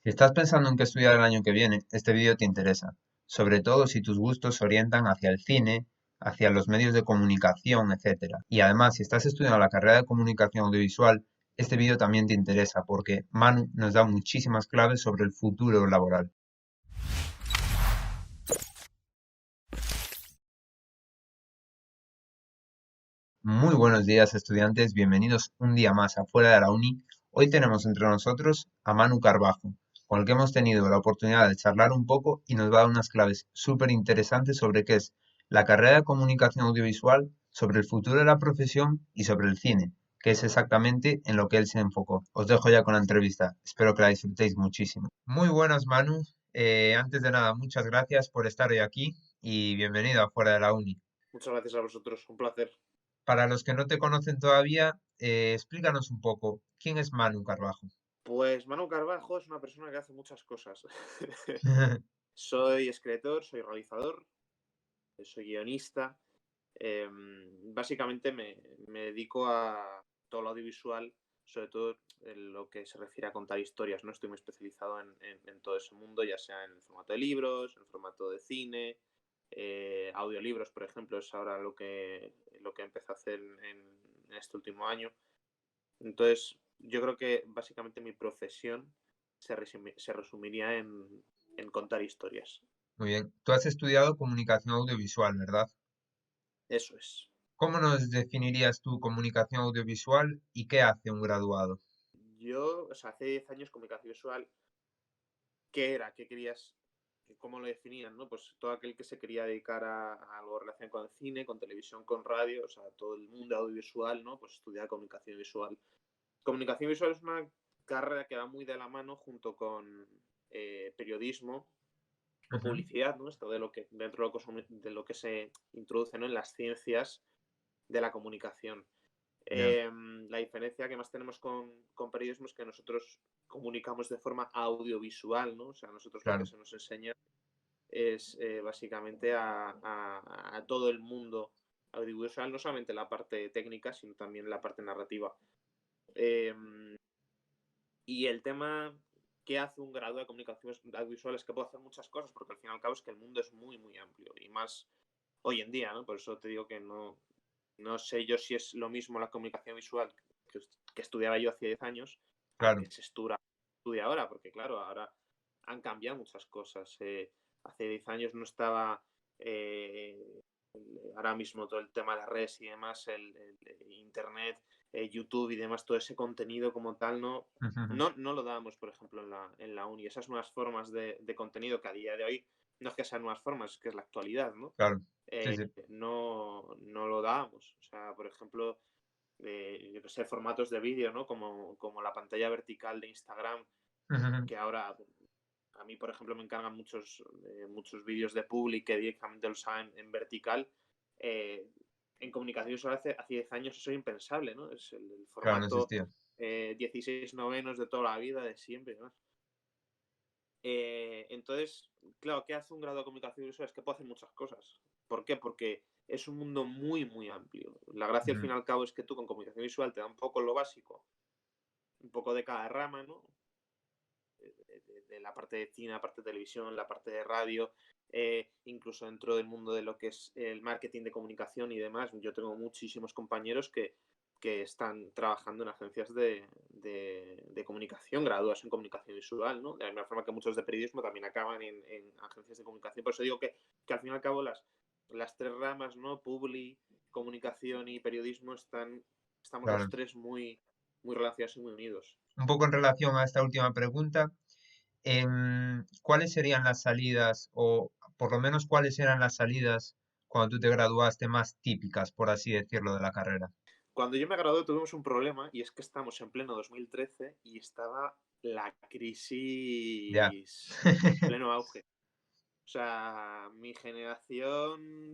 Si estás pensando en qué estudiar el año que viene, este vídeo te interesa, sobre todo si tus gustos se orientan hacia el cine, hacia los medios de comunicación, etcétera. Y además, si estás estudiando la carrera de comunicación audiovisual, este vídeo también te interesa porque Manu nos da muchísimas claves sobre el futuro laboral. Muy buenos días, estudiantes, bienvenidos un día más afuera de la uni. Hoy tenemos entre nosotros a Manu Carbajo, con el que hemos tenido la oportunidad de charlar un poco y nos va a dar unas claves súper interesantes sobre qué es la carrera de comunicación audiovisual, sobre el futuro de la profesión y sobre el cine, que es exactamente en lo que él se enfocó. Os dejo ya con la entrevista, espero que la disfrutéis muchísimo. Muy buenas, Manu. Antes de nada, muchas gracias por estar hoy aquí y bienvenido afuera de la uni. Muchas gracias a vosotros, un placer. Para los que no te conocen todavía, explícanos un poco, ¿quién es Manu Carbajo? Pues Manu Carbajo es una persona que hace muchas cosas. Soy escritor, soy realizador, soy guionista. Básicamente me dedico a todo lo audiovisual, sobre todo en lo que se refiere a contar historias. No estoy muy especializado en todo ese mundo, ya sea en el formato de libros, en el formato de cine, audiolibros, por ejemplo, es ahora lo que empecé a hacer en este último año. Entonces, yo creo que básicamente mi profesión se resumiría en contar historias. Muy bien. Tú has estudiado comunicación audiovisual, ¿verdad? Eso es. ¿Cómo nos definirías tu comunicación audiovisual y qué hace un graduado? Yo, o sea, hace 10 años comunicación visual, ¿qué era? ¿Qué querías? ¿Cómo lo definían? ¿No? Pues todo aquel que se quería dedicar a algo relacionado con el cine, con televisión, con radio, o sea, todo el mundo audiovisual, ¿no? Pues estudiar comunicación visual. Comunicación visual es una carrera que va muy de la mano junto con periodismo o Ujú. publicidad, ¿no? Esto de lo que, dentro de lo que se introduce, ¿no? En las ciencias de la comunicación. Ya, La diferencia que más tenemos con periodismo es que nosotros comunicamos de forma audiovisual, ¿no? O sea, nosotros lo que claro, se nos enseña es básicamente a todo el mundo audiovisual, no solamente la parte técnica, sino también la parte narrativa. Eh, y el tema que hace un graduado de comunicación audiovisual es que puede hacer muchas cosas, porque al fin y al cabo es que el mundo es muy, muy amplio. Y más hoy en día, ¿no? Por eso te digo que no sé yo si es lo mismo la comunicación visual que estudiaba yo hace 10 años a la claro. que se estudia ahora, porque claro, ahora han cambiado muchas cosas. Hace 10 años no estaba ahora mismo todo el tema de las redes y demás, el Internet, YouTube y demás, todo ese contenido como tal, Ujú. no lo dábamos, por ejemplo, en la uni. Esas nuevas formas de contenido que a día de hoy no es que sean nuevas formas, es que es la actualidad, ¿no? Claro, sí, sí. No lo dábamos. O sea, por ejemplo, yo que sé, formatos de vídeo, ¿no? Como la pantalla vertical de Instagram, Ujú. que ahora a mí, por ejemplo, me encargan muchos vídeos de Public que directamente los hagan en vertical. Eh, en comunicación visual hace 10 años eso es impensable, ¿no? Es el Claro, no formato existía. 16 novenos de toda la vida, de siempre, ¿no? Entonces, claro, ¿qué hace un grado de comunicación visual? Es que puede hacer muchas cosas. ¿Por qué? Porque es un mundo muy, muy amplio. La gracia, al Ujú. fin y al cabo, es que tú con comunicación visual te da un poco lo básico, un poco de cada rama, ¿no? De la parte de cine, la parte de televisión, la parte de radio, incluso dentro del mundo de lo que es el marketing de comunicación y demás. Yo tengo muchísimos compañeros que están trabajando en agencias de comunicación, graduados en comunicación visual, ¿no? De la misma forma que muchos de periodismo también acaban en agencias de comunicación. Por eso digo que al fin y al cabo las tres ramas, ¿no? Publi, comunicación y periodismo estamos los Claro. tres muy, muy relacionados y muy unidos. Un poco en relación a esta última pregunta, ¿cuáles serían las salidas o por lo menos cuáles eran las salidas cuando tú te graduaste más típicas, por así decirlo, de la carrera? Cuando yo me gradué tuvimos un problema y es que estamos en pleno 2013 y estaba la Ya. crisis en pleno auge. O sea, mi generación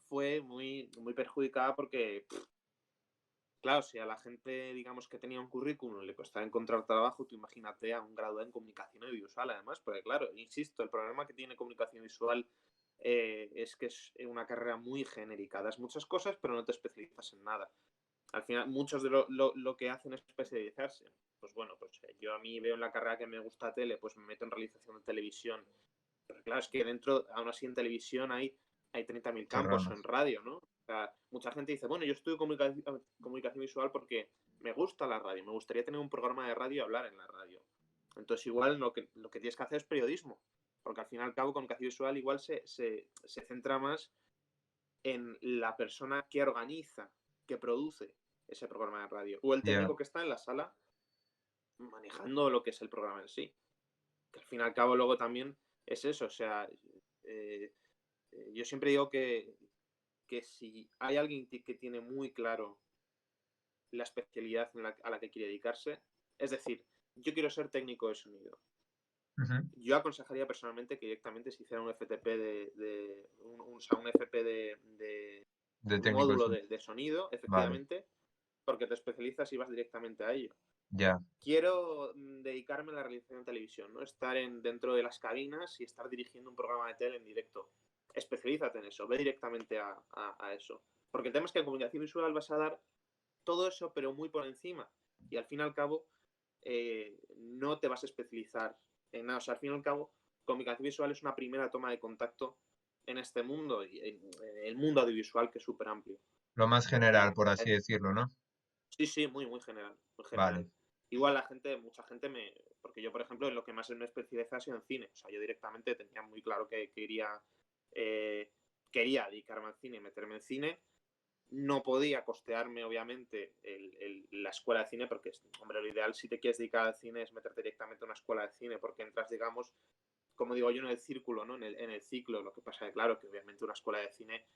fue muy, muy perjudicada porque, claro, si a la gente, digamos, que tenía un currículum le costaba encontrar trabajo, tú imagínate a un graduado en comunicación audiovisual, además, porque claro, insisto, el problema que tiene comunicación visual es que es una carrera muy genérica. Das muchas cosas, pero no te especializas en nada. Al final, muchos de lo que hacen es especializarse. pues bueno, pues yo a mí veo en la carrera que me gusta tele, pues me meto en realización de televisión. Pero claro, es que dentro, aún así en televisión hay 30.000 Muchas campos, o ramas. en radio, ¿no? O sea, mucha gente dice, bueno, yo estudio comunicación visual porque me gusta la radio, me gustaría tener un programa de radio y hablar en la radio. Entonces igual lo que tienes que hacer es periodismo, porque al fin y al cabo comunicación visual igual se centra más en la persona que organiza, que produce ese programa de radio, o el Ya, técnico que está en la sala manejando lo que es el programa en sí. Que al fin y al cabo luego también es eso, o sea, eh, yo siempre digo que si hay alguien que tiene muy claro la especialidad a la que quiere dedicarse, es decir, yo quiero ser técnico de sonido. ujú, Yo aconsejaría personalmente que directamente se hiciera un FTP o sea, un FP de un técnico de módulo sonido. de sonido, Vale, efectivamente, porque te especializas y vas directamente a ello. ya, Quiero dedicarme a la realización de televisión, ¿no? Estar dentro de las cabinas y estar dirigiendo un programa de tele en directo. Especialízate en eso, ve directamente a eso. Porque el tema es que en comunicación visual vas a dar todo eso, pero muy por encima. Y al fin y al cabo, no te vas a especializar en nada. O sea, al fin y al cabo, comunicación visual es una primera toma de contacto en este mundo, y en el mundo audiovisual, que es súper amplio. lo más general, Eh, por así decirlo, ¿no? Sí, sí, muy, muy general, muy Vale, general. Igual mucha gente porque yo, por ejemplo, en lo que más me especializo ha sido en cine. O sea, yo directamente tenía muy claro que eh, quería dedicarme al cine y meterme en cine. No podía costearme, obviamente, la escuela de cine, porque, hombre, lo ideal si te quieres dedicar al cine es meterte directamente a una escuela de cine, porque entras, digamos, como digo yo, en el círculo, ¿no? En el ciclo. Lo que pasa es que, claro, que obviamente una escuela de cine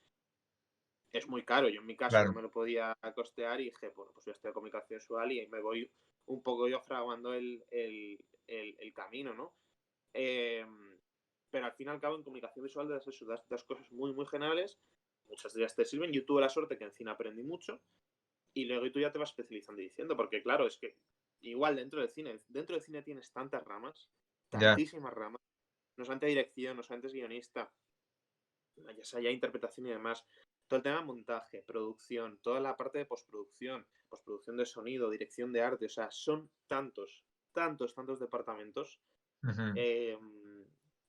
es muy caro. Yo en mi caso no claro, me lo podía costear y dije, bueno, pues voy a estudiar comunicación visual y me voy un poco yo fraguando el camino, ¿no? Eh, pero al fin y al cabo en comunicación visual das cosas muy, muy generales. Muchas de ellas te sirven. Yo tuve la suerte que en cine aprendí mucho y luego tú ya te vas especializando y diciendo, porque claro, es que igual dentro del cine tienes tantas ramas, ya, tantísimas ramas, no solamente dirección, no solamente es guionista, ya sea ya interpretación y demás, todo el tema de montaje, producción, toda la parte de postproducción de sonido, dirección de arte, o sea, son tantos, tantos, tantos departamentos ujú, eh,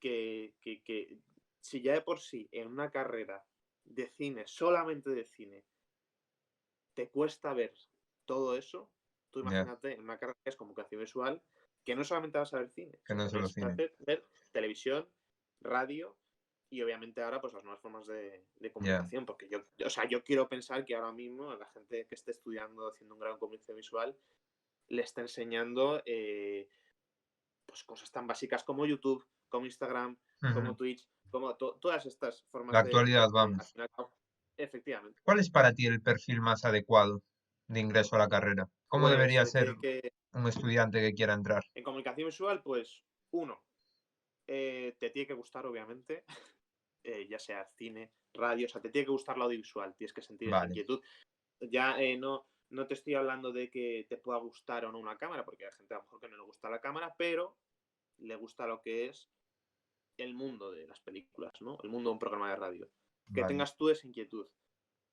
que si ya de por sí en una carrera de cine, solamente de cine, te cuesta ver todo eso, tú ya, imagínate en una carrera que es comunicación visual, que no solamente vas a ver cine, que sino no es que solo tienes que cine. ver televisión, radio y obviamente ahora pues las nuevas formas de Ya, comunicación, porque o sea, yo quiero pensar que ahora mismo a la gente que esté estudiando, haciendo un grado en comunicación visual, le está enseñando pues cosas tan básicas como YouTube, como Instagram, como ujú. Twitch, como todas estas La formas actualidad, al vamos. final, efectivamente. ¿Cuál es para ti el perfil más adecuado de ingreso a la carrera? ¿Cómo Pues debería te ser tiene que, un estudiante que quiera entrar? en comunicación visual, pues uno, te tiene que gustar, obviamente, ya sea cine, radio, o sea, te tiene que gustar lo audiovisual, tienes que sentir esa Vale, inquietud. Ya no te estoy hablando de que te pueda gustar o no una cámara, porque hay gente a lo mejor que no le gusta la cámara, pero le gusta lo que es el mundo de las películas, ¿no? El mundo de un programa de radio. Que vale. tengas tú esa inquietud.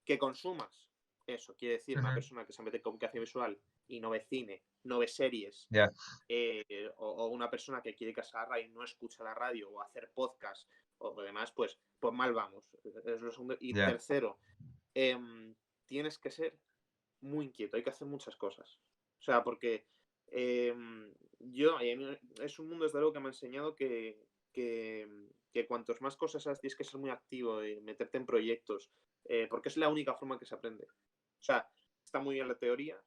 Que consumas eso. Quiere decir, una Ujú, persona que se mete en comunicación visual y no ve cine, no ve series, ya, o una persona que quiere casar a la radio y no escucha la radio o hacer podcast o demás, pues mal vamos. Es lo segundo. Y ya. tercero, tienes que ser muy inquieto, hay que hacer muchas cosas. O sea, porque es un mundo desde luego que me ha enseñado que cuantos más cosas haces, tienes que ser muy activo y meterte en proyectos, porque es la única forma que se aprende. O sea, está muy bien la teoría,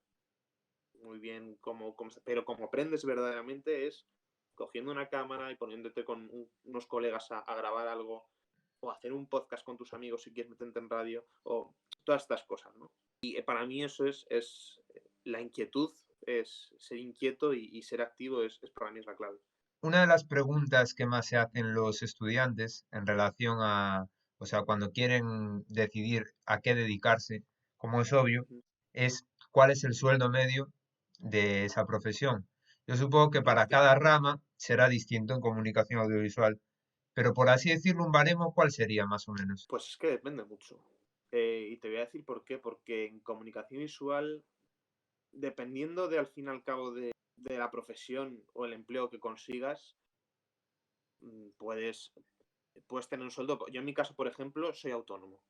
muy bien pero como aprendes verdaderamente es cogiendo una cámara y poniéndote con unos colegas a grabar algo o hacer un podcast con tus amigos si quieres meterte en radio o todas estas cosas, ¿no? Y para mí eso es la inquietud, es ser inquieto y ser activo para mí es la clave. Una de las preguntas que más se hacen los estudiantes en relación a, o sea, cuando quieren decidir a qué dedicarse, como es obvio, Ujú. es cuál es el sueldo medio de esa profesión. Yo supongo que para Hostia, cada rama será distinto en comunicación audiovisual, pero por así decirlo, un baremo, ¿cuál sería más o menos? pues es que depende mucho. Y te voy a decir por qué. Porque en comunicación visual, dependiendo de al fin y al cabo de la profesión o el empleo que consigas, puedes tener un sueldo. Yo en mi caso, por ejemplo, soy autónomo.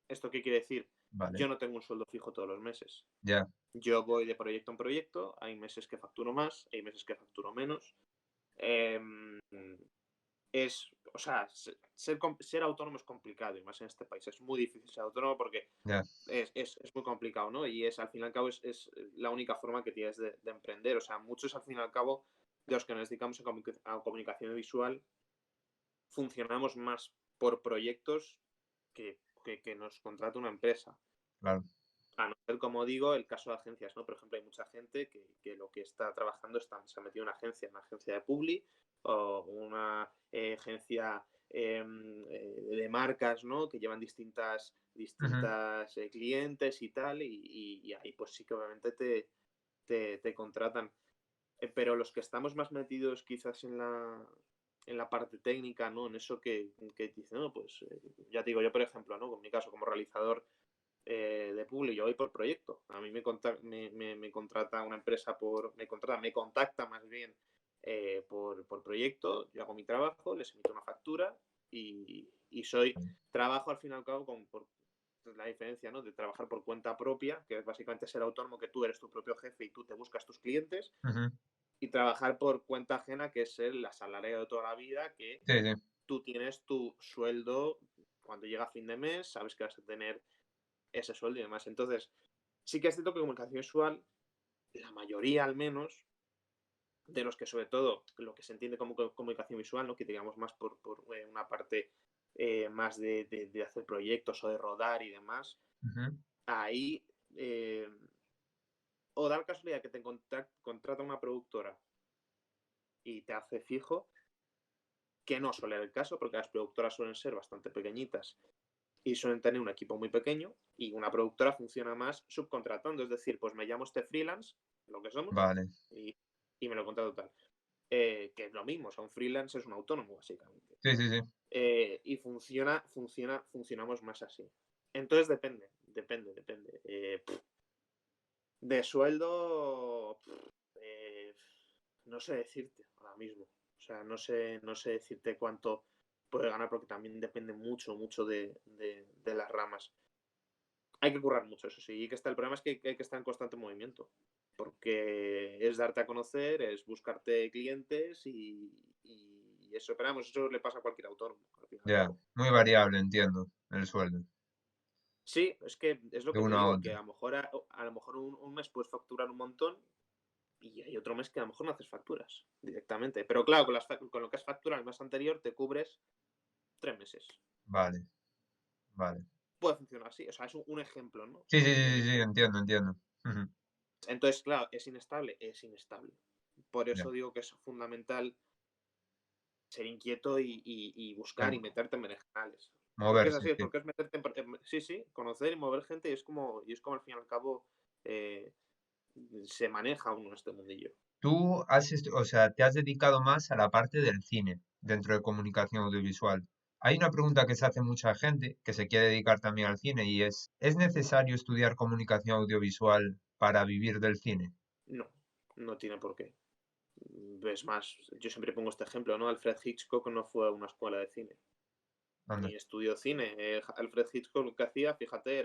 ¿Esto qué quiere decir? Vale, Yo no tengo un sueldo fijo todos los meses. ya, Yo voy de proyecto en proyecto, hay meses que facturo más, hay meses que facturo menos. Em, o sea, ser autónomo es complicado, y más en este país. Es muy difícil ser autónomo porque ya, es muy complicado, ¿no? Y al fin y al cabo es la única forma que tienes de emprender. O sea, muchos al fin y al cabo de los que nos dedicamos a comunicación visual funcionamos más por proyectos que nos contrata una empresa. claro. A no ser, como digo, el caso de agencias, ¿no? Por ejemplo, hay mucha gente que lo que está trabajando se ha metido en una agencia de Publi o una agencia de marcas, ¿no? Que llevan Ujú. distintas clientes y tal, y ahí pues sí que obviamente te contratan. Pero los que estamos más metidos quizás en la parte técnica, ¿no? En eso que dicen, no, pues ya te digo, yo por ejemplo, ¿no? En mi caso como realizador de Publi, yo voy por proyecto. A mí me contrata una empresa me contacta más bien por proyecto, yo hago mi trabajo, les emito una factura y trabajo al fin y al cabo por la diferencia, ¿no? De trabajar por cuenta propia, que es básicamente ser autónomo, que tú eres tu propio jefe y tú te buscas tus clientes, Ujú. y trabajar por cuenta ajena, que es el asalariado de toda la vida, que Sí, sí, tú tienes tu sueldo cuando llega fin de mes, sabes que vas a tener ese sueldo y demás. Entonces, sí que es cierto que comunicación visual, la mayoría al menos, de los que sobre todo lo que se entiende como comunicación visual, ¿no? Que digamos más por una parte más de hacer proyectos o de rodar y demás, ujú, ahí o da la casualidad que te contrata una productora y te hace fijo, que no suele ser el caso, porque las productoras suelen ser bastante pequeñitas y suelen tener un equipo muy pequeño, y una productora funciona más subcontratando, es decir, pues me llamo este freelance, lo que somos, vale. y, y me lo contrato tal. Que es lo mismo, o sea, un freelance es un autónomo, básicamente. Sí, sí, sí. Y funcionamos más así. Entonces depende. De sueldo, no sé decirte ahora mismo. O sea, no sé decirte cuánto puede ganar porque también depende mucho de las ramas. Hay que currar mucho, eso sí. Y que está, el problema es que hay que estar en constante movimiento. Porque es darte a conocer, es buscarte clientes y eso. Pero vamos, eso le pasa a cualquier autónomo, al fin y al Ya, cabo. muy variable, entiendo, el sueldo, Sí, es que es lo de que te uno a digo, que otro. a lo mejor un mes puedes facturar un montón y hay otro mes que a lo mejor no haces facturas directamente. Pero claro, con lo que has facturado el mes anterior te cubres 3 meses. Vale, vale. Puede funcionar así, o sea, es un ejemplo, ¿no? Sí, sí, Un sí, sí, sí, ejemplo. entiendo, entiendo. Ujú. Entonces, claro, es inestable, es inestable. Por Ya, eso digo que es fundamental ser inquieto y buscar y em, meterte en berenjenales. Porque es moverse, así, es sí. porque es meterte sí, sí, conocer y mover gente y es como al fin y al cabo eh, se maneja uno en este mundillo. Tú o sea, te has dedicado más a la parte del cine dentro de comunicación audiovisual. Hay una pregunta que se hace mucha gente que se quiere dedicar también al cine y ¿es necesario estudiar comunicación audiovisual para vivir del cine? No, no tiene por qué. Es más, yo siempre pongo este ejemplo, ¿no? Alfred Hitchcock no fue a una escuela de cine, Anda, ni estudió cine. Alfred Hitchcock lo que hacía, fíjate,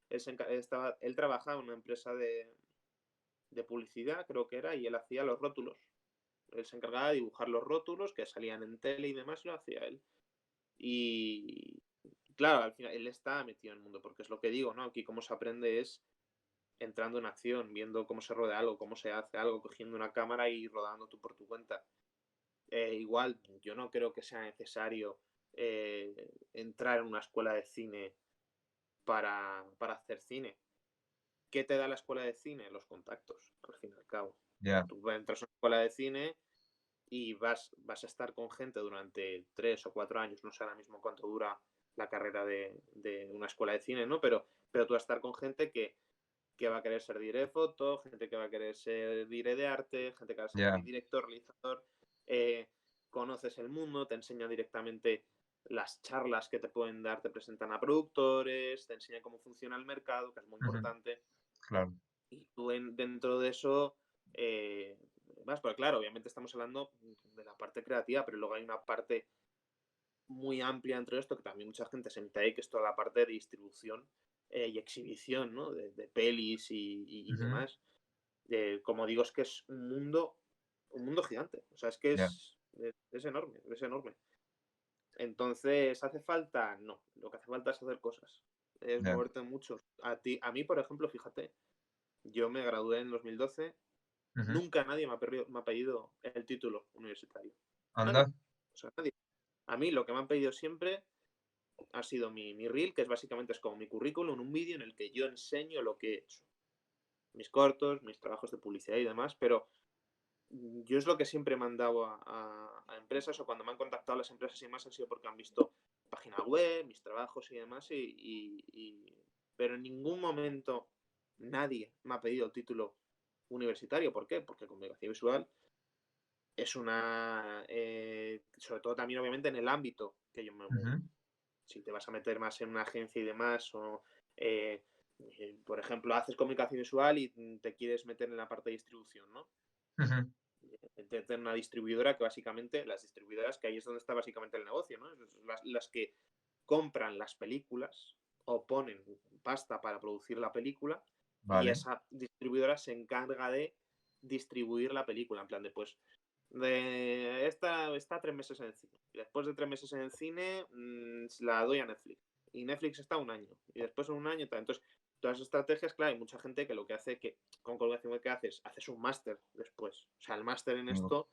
él trabajaba en una empresa de publicidad, creo que era, y él hacía los rótulos. Él se encargaba de dibujar los rótulos que salían en tele y demás, y lo hacía él. Y claro, al final él está metido en el mundo, porque es lo que digo, ¿no? Aquí cómo se aprende es entrando en acción, viendo cómo se rodea algo, cómo se hace algo, cogiendo una cámara y rodando tú por tu cuenta. Igual, yo no creo que sea necesario entrar en una escuela de cine para hacer cine. ¿Qué te da la escuela de cine? Los contactos, al fin y al cabo. ya, Tú entras a una escuela de cine y vas a estar con gente durante 3 o 4 años, no sé ahora mismo cuánto dura la carrera de una escuela de cine, ¿no? Pero tú vas a estar con gente que va a querer ser director de foto, gente que va a querer ser director de arte, gente que va a ser ya. director, realizador. eh, Conoces el mundo, te enseña directamente las charlas que te pueden dar, te presentan a productores, te enseñan cómo funciona el mercado, que es muy Ujú, importante. claro. Y tú dentro de eso más. Pero claro, obviamente estamos hablando de la parte creativa, pero luego hay una parte muy amplia dentro de esto que también mucha gente se mete ahí, que es toda la parte de distribución y exhibición, ¿no? De pelis y Ujú, demás. Como digo, es que es un mundo gigante. O sea, es que ya, es enorme, es enorme. Entonces, ¿hace falta? No. Lo que hace falta es hacer cosas. Es ya. moverte mucho. A mí, por ejemplo, fíjate, yo me gradué en 2012. Ujú. Nunca nadie me ha pedido el título universitario. Anda, Nadie. O sea, nadie. A mí lo que me han pedido siempre ha sido mi reel, que es básicamente es como mi currículum, un vídeo en el que yo enseño lo que he hecho. Mis cortos, mis trabajos de publicidad y demás, pero yo es lo que siempre he mandado a empresas, o cuando me han contactado las empresas y demás han sido porque han visto página web, mis trabajos y demás, pero en ningún momento nadie me ha pedido el título universitario. ¿Por qué? Porque comunicación visual es sobre todo también obviamente en el ámbito que yo me muevo. ujú, Si te vas a meter más en una agencia y demás, o eh, por ejemplo, haces comunicación visual y te quieres meter en la parte de distribución, ¿no? ujú. Meterte en una distribuidora que básicamente, las distribuidoras, que ahí es donde está básicamente el negocio, ¿no? Las que compran las películas o ponen pasta para producir la película, y Vale, esa distribuidora se encarga de distribuir la película, en plan de pues está 3 meses en el cine. Y después de 3 meses en el cine, la doy a Netflix. Y Netflix está un año. Y después en un año tal. Entonces, todas las estrategias, claro, hay mucha gente que lo que hace que con comunicación que haces un máster después. O sea, el máster en amigo. esto,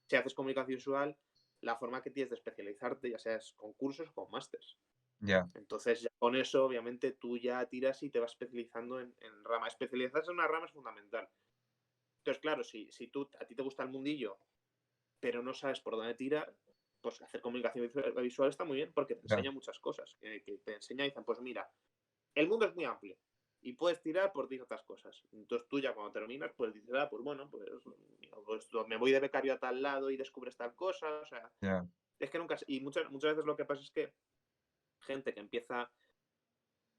si haces comunicación visual, la forma que tienes de especializarte, ya sea con cursos o con másters. Ya, Entonces, ya con eso, obviamente, tú ya tiras y te vas especializando en rama. Especializarse en una rama es fundamental. Entonces, claro, si a ti te gusta el mundillo pero no sabes por dónde tirar, pues hacer comunicación visual está muy bien porque te ya. enseña muchas cosas. Que te enseña y dicen, pues mira, el mundo es muy amplio y puedes tirar por ciertas cosas. Entonces tú ya cuando terminas, pues dices, pues bueno, pues me voy de becario a tal lado y descubres tal cosa. O sea, Ya. es que nunca. Y muchas veces lo que pasa es que gente que empieza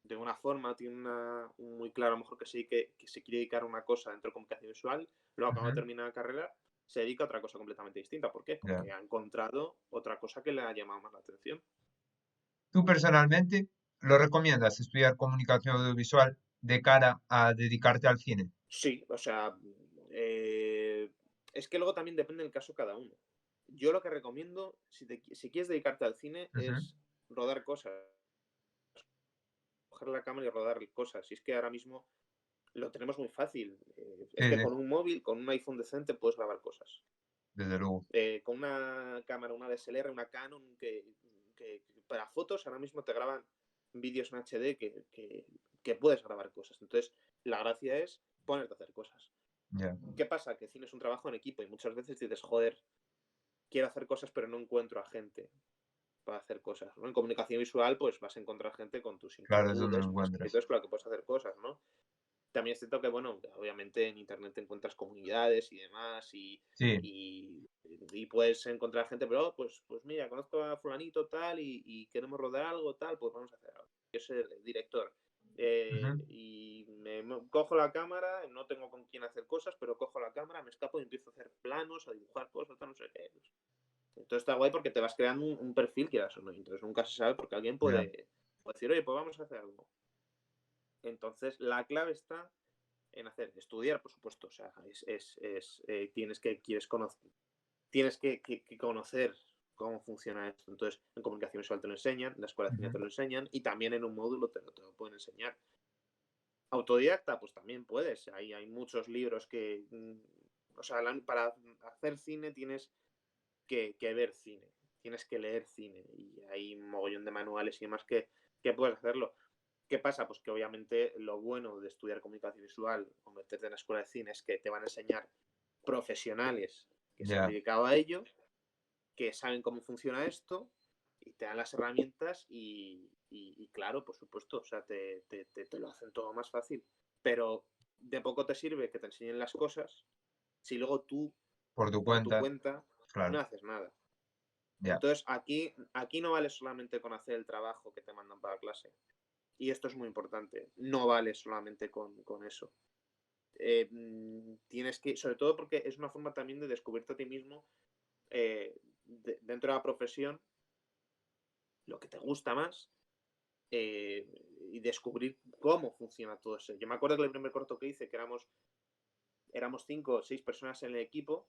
de una forma, tiene muy claro a lo mejor que sí, que se quiere dedicar a una cosa dentro de comunicación visual, luego cuando Ujú, termina la carrera se dedica a otra cosa completamente distinta. ¿Por qué? ya. Porque ha encontrado otra cosa que le ha llamado más la atención. ¿Tú personalmente lo recomiendas estudiar comunicación audiovisual de cara a dedicarte al cine? Sí, o sea, eh, es que luego también depende del caso cada uno. Yo lo que recomiendo, si quieres dedicarte al cine, Ujú, es rodar cosas, coger la cámara y rodar cosas. Y es que ahora mismo lo tenemos muy fácil. Es sí, que sí, con un móvil, con un iPhone decente, puedes grabar cosas. desde luego. Con una cámara, una DSLR, una Canon, que para fotos ahora mismo te graban vídeos en HD que puedes grabar cosas. Entonces, la gracia es ponerte a hacer cosas. Ya, ¿Qué pasa? Que cine es un trabajo en equipo y muchas veces dices, joder, quiero hacer cosas, pero no encuentro a gente para hacer cosas, ¿no? En comunicación visual, pues vas a encontrar gente con tus claro, eso no lo inquietudes, con las encuentras. inquietudes con las que puedes hacer cosas, ¿no? También es cierto que, bueno, obviamente en internet te encuentras comunidades y demás Sí, y puedes encontrar gente, pero pues mira, conozco a fulanito tal y queremos rodar algo tal, pues vamos a hacer algo. Yo soy el director. ujú, Y cojo la cámara, no tengo con quién hacer cosas, pero cojo la cámara, me escapo y empiezo a hacer planos, a dibujar cosas, tal, no sé qué. Entonces está guay porque te vas creando un perfil, quieras o no. Entonces nunca se sabe porque alguien ya, puede decir, oye, pues vamos a hacer algo. Entonces la clave está en estudiar, por supuesto. O sea, tienes que conocer cómo funciona esto. Entonces, en comunicación visual te lo enseñan, en la escuela de cine ujú, te lo enseñan y también en un módulo te lo pueden enseñar. Autodidacta, pues también puedes. Hay muchos libros o sea, para hacer cine tienes que ver cine, tienes que leer cine y hay un mogollón de manuales y demás que puedes hacerlo. ¿Qué pasa? Pues que obviamente lo bueno de estudiar comunicación visual o meterte en la escuela de cine es que te van a enseñar profesionales que se han ya. dedicado a ello, que saben cómo funciona esto y te dan las herramientas y claro, por supuesto, o sea, te lo hacen todo más fácil. Pero de poco te sirve que te enseñen las cosas si luego tú, Por tu por tu cuenta, cuenta, no claro, haces nada. ya. Entonces, aquí no vale solamente con hacer el trabajo que te mandan para clase. Y esto es muy importante. No vale solamente con eso. tienes que, sobre todo porque es una forma también de descubrirte a ti mismo dentro de la profesión, lo que te gusta más eh, y descubrir cómo funciona todo eso. Yo me acuerdo que el primer corto que hice, que éramos 5 o 6 personas en el equipo.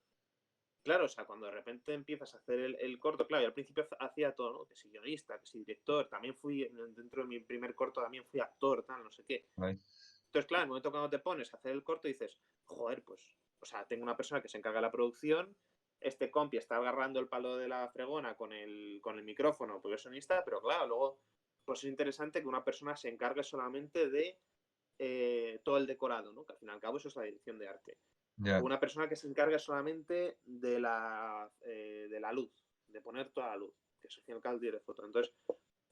Claro, o sea, cuando de repente empiezas a hacer el corto, claro, yo al principio hacía todo, ¿no? Que si guionista, que si director, también fui, dentro de mi primer corto también fui actor, tal, no sé qué. Guay. Entonces, claro, en el momento cuando te pones a hacer el corto dices, joder, pues, o sea, tengo una persona que se encarga de la producción, este compi está agarrando el palo de la fregona con el micrófono, porque es sonista, pero claro, luego, pues es interesante que una persona se encargue solamente de todo el decorado, ¿no? Que al fin y al cabo eso es la dirección de arte. O Ya, una persona que se encargue solamente de la luz, de poner toda la luz, que es al fin y al cabo de foto. Entonces,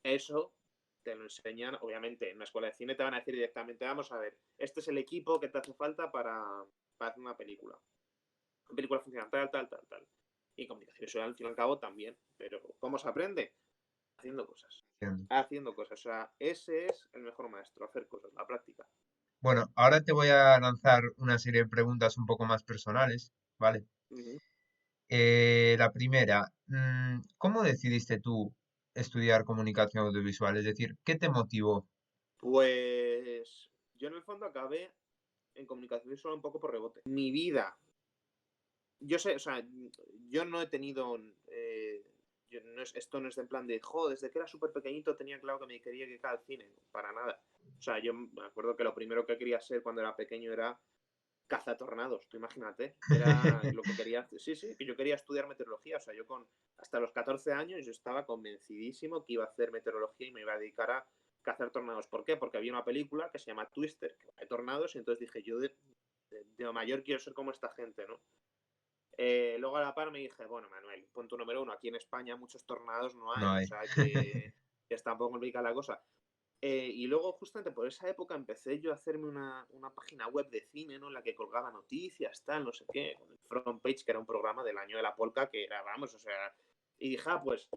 eso te lo enseñan, obviamente, en una escuela de cine te van a decir directamente, vamos a ver, este es el equipo que te hace falta para hacer una película. Una película funciona tal, tal, tal, tal. Y comunicación visual, al fin y al cabo, también. Pero, ¿cómo se aprende? Haciendo cosas. entiendo. Haciendo cosas. O sea, ese es el mejor maestro, hacer cosas, la práctica. Bueno, ahora te voy a lanzar una serie de preguntas un poco más personales, ¿vale? Ujú. La primera, ¿cómo decidiste tú estudiar comunicación audiovisual? Es decir, ¿qué te motivó? Pues yo en el fondo acabé en comunicación visual un poco por rebote. Mi vida, yo sé, o sea, yo no he tenido, esto no es de en plan de, joder, desde que era súper pequeñito tenía claro que me quería dedicar al cine, para nada. O sea, yo me acuerdo que lo primero que quería ser cuando era pequeño era cazatornados, tú imagínate, era lo que quería, sí, sí, que yo quería estudiar meteorología, o sea, yo hasta los 14 años yo estaba convencidísimo que iba a hacer meteorología y me iba a dedicar a cazar tornados. ¿Por qué? Porque había una película que se llama Twister, que va de tornados, y entonces dije, yo de mayor quiero ser como esta gente, ¿no? Luego a la par me dije, bueno, Manuel, punto número uno, aquí en España muchos tornados no No hay, o hay. sea que está un poco complicada la cosa. Y luego, justamente por esa época, empecé yo a hacerme una página web de cine, ¿no? En la que colgaba noticias, tal, no sé qué, con el Front Page, que era un programa del año de la polka, que era, vamos, o sea. Y dije, pues,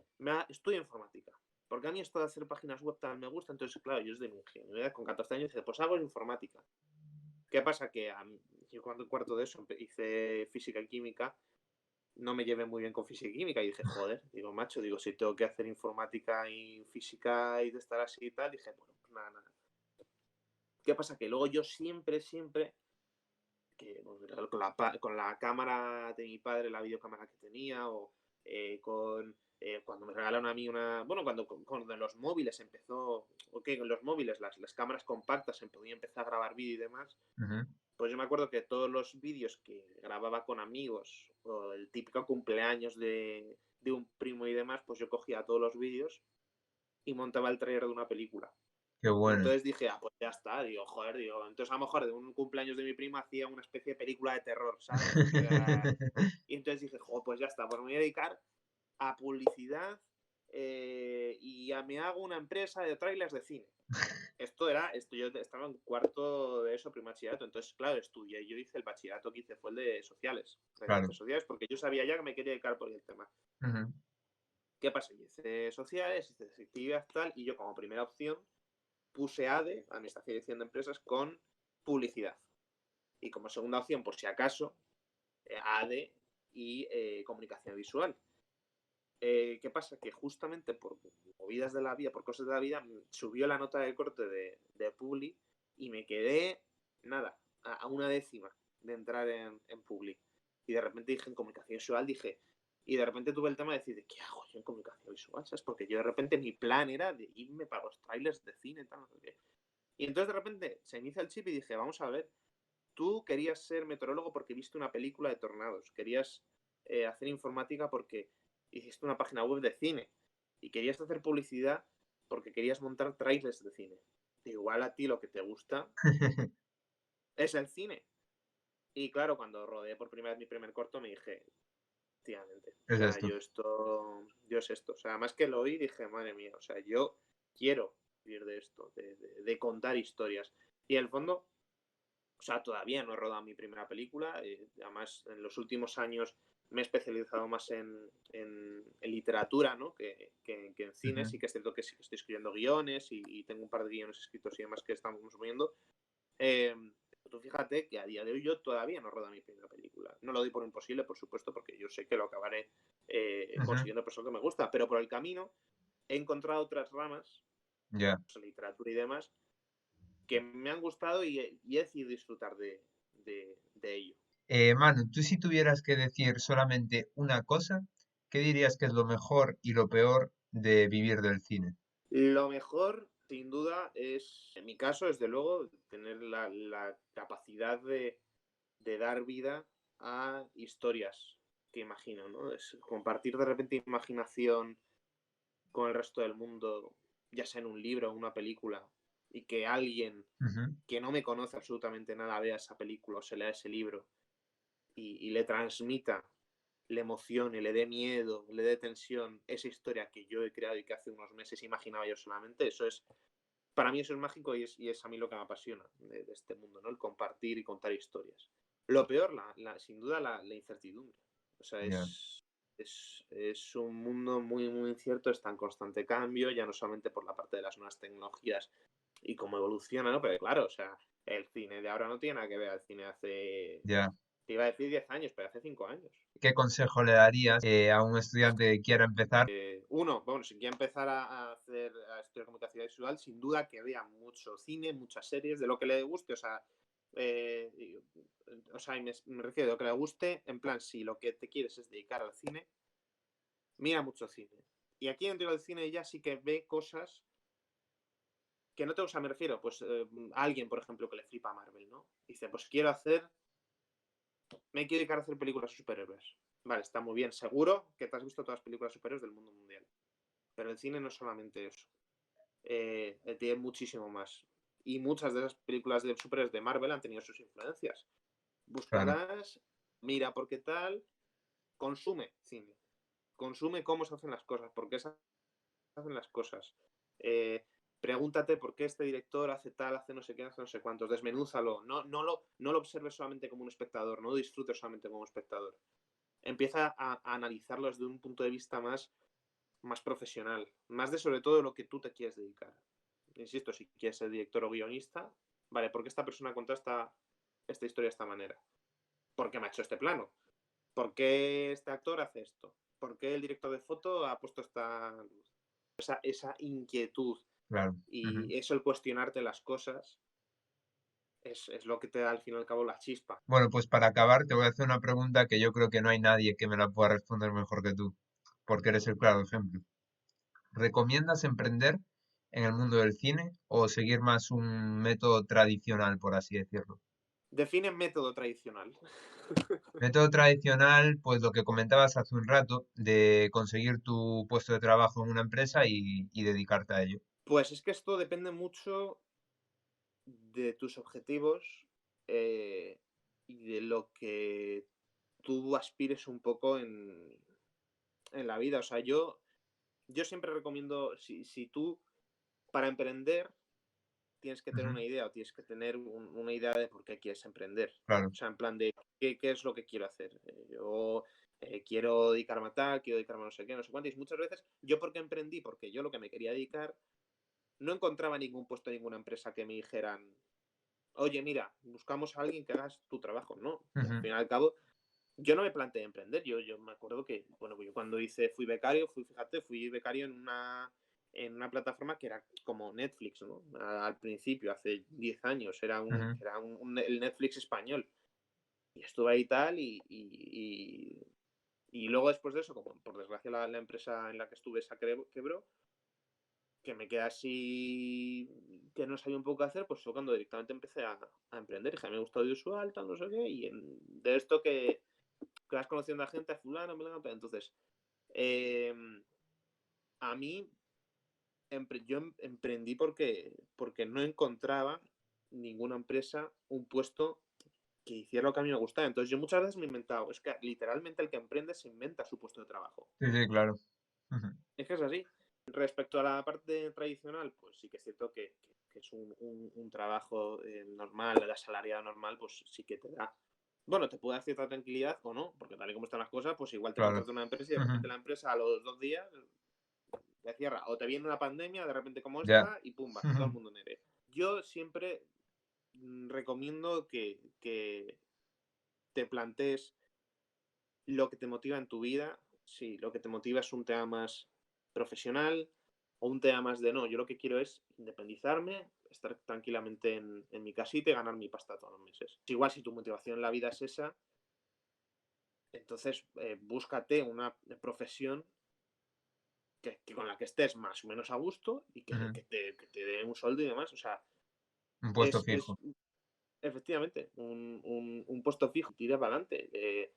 estudio informática. Porque a mí esto de hacer páginas web tal me gusta, entonces, claro, yo desde mi ingeniería con 14 años dije, pues hago informática. ¿Qué pasa? Que yo cuando en cuarto de eso hice física y química, no me llevé muy bien con física y química y dije, joder, digo, macho, digo, si tengo que hacer informática y física y de estar así y tal, dije, bueno, pues nada, nada. ¿Qué pasa? Que luego yo siempre, siempre, que bueno, con la cámara de mi padre, la videocámara que tenía, o cuando me regalaron a mí bueno, cuando los móviles empezó, ok, con los móviles, las cámaras compactas, se podía empezar a grabar vídeo y demás, Ujú. pues yo me acuerdo que todos los vídeos que grababa con amigos, o el típico cumpleaños de un primo y demás, pues yo cogía todos los vídeos y montaba el trailer de una película. Qué Y bueno. entonces dije, pues ya está, digo, joder, digo, entonces a lo mejor de un cumpleaños de mi prima hacía una especie de película de terror, ¿sabes? O sea, y entonces dije, joder, pues ya está, pues me voy a dedicar a publicidad me hago una empresa de trailers de cine. Yo estaba en cuarto de eso, primer bachillerato, entonces, claro, estudié, yo hice el bachillerato que hice fue el de sociales, de Claro. ciencias sociales, porque yo sabía ya que me quería dedicar por el tema. Ujú. ¿Qué pasa? Yo hice sociales, hice selectividad tal, y yo como primera opción puse ADE, Administración y Dirección de Empresas, con publicidad. Y como segunda opción, por si acaso, ADE y comunicación visual. ¿Qué pasa? Que justamente por movidas de la vida, por cosas de la vida, subió la nota del corte de Publi y me quedé, nada, a una décima de entrar en Publi. Y de repente dije en comunicación visual, y de repente tuve el tema de decir, ¿qué hago yo en comunicación visual? ¿Sabes? Porque yo de repente mi plan era de irme para los trailers de cine, tal, no sé qué. Y entonces de repente se inicia el chip y dije, vamos a ver, tú querías ser meteorólogo porque viste una película de tornados, querías hacer informática porque hiciste una página web de cine y querías hacer publicidad porque querías montar trailers de cine. Igual a ti lo que te gusta es el cine. Y claro, cuando rodeé por primera vez mi primer corto me dije, efectivamente, o Es sea, esto. yo es esto. O sea, más que lo oí dije, madre mía, o sea, yo quiero vivir de esto, de contar historias. Y en el fondo, o sea, todavía no he rodado mi primera película. Además, en los últimos años me he especializado más en literatura, ¿no? Que en cine. Ujú. Sí que es cierto que sí que estoy escribiendo guiones y tengo un par de guiones escritos y demás que estamos subiendo. Tú fíjate que a día de hoy yo todavía no rodo mi primera película. No lo doy por imposible, por supuesto, porque yo sé que lo acabaré Ujú. consiguiendo por eso que me gusta, pero por el camino he encontrado otras ramas, Ya. literatura y demás, que me han gustado y he decidido disfrutar de ello. Manu, tú si tuvieras que decir solamente una cosa, ¿qué dirías que es lo mejor y lo peor de vivir del cine? Lo mejor, sin duda, es, en mi caso, desde luego, tener la capacidad de dar vida a historias que imagino, ¿no? Es compartir de repente imaginación con el resto del mundo, ya sea en un libro o una película, y que alguien Ujú. que no me conoce absolutamente nada vea esa película o se lea ese libro y le transmita, le emocione, le dé miedo, le dé tensión, esa historia que yo he creado y que hace unos meses imaginaba yo solamente, eso es, para mí eso es mágico y es a mí lo que me apasiona de este mundo, ¿no? El compartir y contar historias. Lo peor, sin duda, la incertidumbre. O sea, Ya. es un mundo muy, muy incierto, está en constante cambio, ya no solamente por la parte de las nuevas tecnologías y cómo evoluciona, ¿no? Pero claro, o sea, el cine de ahora no tiene nada que ver al cine hace, Ya. te iba a decir 10 años, pero hace 5 años. ¿Qué consejo le darías a un estudiante que quiera empezar? Uno, bueno, si quiere empezar a estudiar comunicación visual, sin duda que vea mucho cine, muchas series, de lo que le guste, eh, y me refiero a lo que le guste, en plan, si lo que te quieres es dedicar al cine, mira mucho cine. Y aquí dentro del cine ya sí que ve cosas que no te, o sea, me refiero, pues a alguien, por ejemplo, que le flipa a Marvel, ¿no? Dice, pues me quiero dedicar a hacer películas de superhéroes. Vale, está muy bien, seguro que te has visto todas las películas de superhéroes del mundo mundial. Pero el cine no es solamente eso. Tiene muchísimo más. Y muchas de esas películas de superhéroes de Marvel han tenido sus influencias. Claro. Búscalas, mira por qué tal, consume cine. Consume cómo se hacen las cosas, por qué se hacen las cosas. Eh, Pregúntate por qué este director hace tal, hace no sé qué, hace no sé cuántos. Desmenúzalo. No lo observes solamente como un espectador, no lo disfrutes solamente como un espectador. Empieza a analizarlo desde un punto de vista más profesional, más de sobre todo lo que tú te quieres dedicar. Insisto, si quieres ser director o guionista, vale, ¿por qué esta persona cuenta esta historia de esta manera? ¿Por qué me ha hecho este plano? ¿Por qué este actor hace esto? ¿Por qué el director de foto ha puesto esa inquietud Claro. Ujú. y eso, el cuestionarte las cosas, es lo que te da al fin y al cabo la chispa? Bueno, pues para acabar te voy a hacer una pregunta que yo creo que no hay nadie que me la pueda responder mejor que tú, porque eres el claro ejemplo. ¿Recomiendas emprender en el mundo del cine o seguir más un método tradicional, por así decirlo? Define método tradicional. Método tradicional, pues lo que comentabas hace un rato, de conseguir tu puesto de trabajo en una empresa y dedicarte a ello. Pues es que esto depende mucho de tus objetivos eh, y de lo que tú aspires un poco en la vida. O sea, yo siempre recomiendo, si tú para emprender tienes que tener Ujú. una idea o tienes que tener una idea de por qué quieres emprender. Claro, O sea, en plan de qué es lo que quiero hacer. Yo quiero dedicarme a tal, quiero dedicarme a no sé qué, no sé cuánto. Y muchas veces, ¿yo por qué emprendí? Porque yo lo que me quería dedicar no encontraba ningún puesto en ninguna empresa que me dijeran, oye, mira, buscamos a alguien que hagas tu trabajo. No, al ujú, fin y al cabo, yo no me planteé emprender. Yo me acuerdo que, bueno, yo cuando fui becario, fui becario en una plataforma que era como Netflix, ¿no? Al principio, hace 10 años, era, un, ujú. era un- el Netflix español. Y estuve ahí tal y luego después de eso, como por desgracia la empresa en la que estuve esa quebró, que me quedé así, que no sabía un poco qué hacer, pues fue cuando directamente empecé a emprender. Dije, me ha gustado audiovisual, tal, no sé qué, y de esto que vas conociendo a gente, a fulano, entonces, eh, a mí, yo emprendí porque no encontraba ninguna empresa un puesto que hiciera lo que a mí me gustaba. Entonces yo muchas veces me he inventado, es que literalmente el que emprende se inventa su puesto de trabajo. Sí, sí, claro. Ujú. Es que es así. Respecto a la parte tradicional, pues sí que es cierto que es un trabajo normal, el asalariado normal, pues sí que te da. Bueno, te puede dar cierta tranquilidad o no, porque tal y como están las cosas, pues igual te Claro. contrata una empresa y de repente Ujú. la empresa a los 2 días te cierra. O te viene una pandemia de repente como Ya. esta y pumba, todo el Ujú. mundo nere. Yo siempre recomiendo que te plantees lo que te motiva en tu vida. Si lo que te motiva es un tema más profesional o un tema más de no, yo lo que quiero es independizarme, estar tranquilamente en mi casita y ganar mi pasta todos los meses. Igual si tu motivación en la vida es esa, entonces búscate una profesión con la que estés más o menos a gusto y Ujú. que te dé un sueldo y demás. O sea, Un puesto es fijo. efectivamente un puesto fijo, tira para adelante.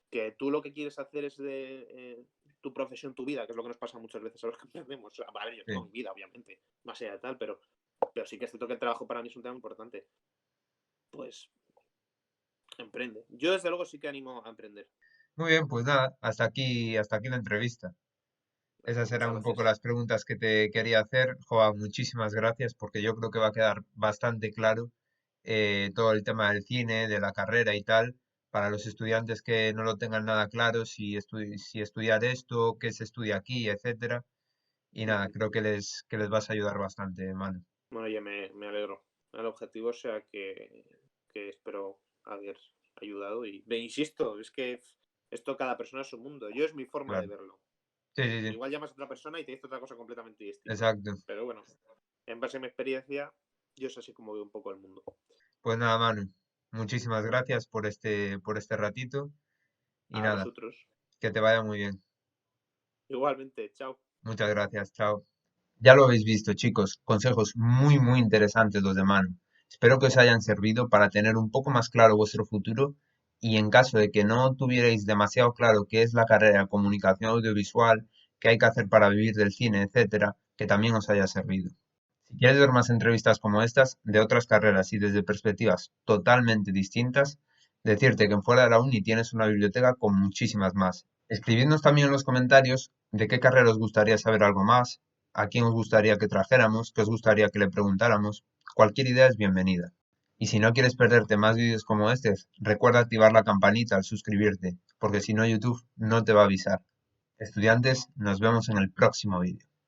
Que tú lo que quieres hacer es de tu profesión, tu vida, que es lo que nos pasa muchas veces a los que emprendemos. O sea, vale, yo tengo Sí. mi vida, obviamente, más allá de tal, pero sí que es cierto que el trabajo para mí es un tema importante. Pues emprende. Yo desde luego sí que animo a emprender. Muy bien, pues nada, hasta aquí la entrevista. Venga, Esas eran muchas un poco gracias. las preguntas que te quería hacer. Joa, muchísimas gracias porque yo creo que va a quedar bastante claro todo el tema del cine, de la carrera y tal, para los estudiantes que no lo tengan nada claro, si estudiar esto, qué se estudia aquí, etcétera. Y nada, Ujú. creo que les vas a ayudar bastante, Manu. Bueno, ya me alegro. El objetivo, o sea que espero haber ayudado. Y insisto, es que esto cada persona es su mundo. Yo es mi forma de Claro. verlo. Sí, sí, sí. Igual llamas a otra persona y te dice otra cosa completamente distinta. Exacto. Pero bueno, en base a mi experiencia, yo es así como veo un poco el mundo. Pues nada, Manu. Muchísimas gracias por este ratito. Y A nada, vosotros. que te vaya muy bien. Igualmente, chao. Muchas gracias. Chao. Ya lo habéis visto, chicos, consejos muy interesantes los de Manu. Espero que os hayan servido para tener un poco más claro vuestro futuro y en caso de que no tuvierais demasiado claro qué es la carrera de comunicación audiovisual, qué hay que hacer para vivir del cine, etcétera, que también os haya servido. Si quieres ver más entrevistas como estas de otras carreras y desde perspectivas totalmente distintas, decirte que en Fuera de la Uni tienes una biblioteca con muchísimas más. Escribidnos también en los comentarios de qué carrera os gustaría saber algo más, a quién os gustaría que trajéramos, qué os gustaría que le preguntáramos. Cualquier idea es bienvenida. Y si no quieres perderte más vídeos como este, recuerda activar la campanita al suscribirte, porque si no YouTube no te va a avisar. Estudiantes, nos vemos en el próximo vídeo.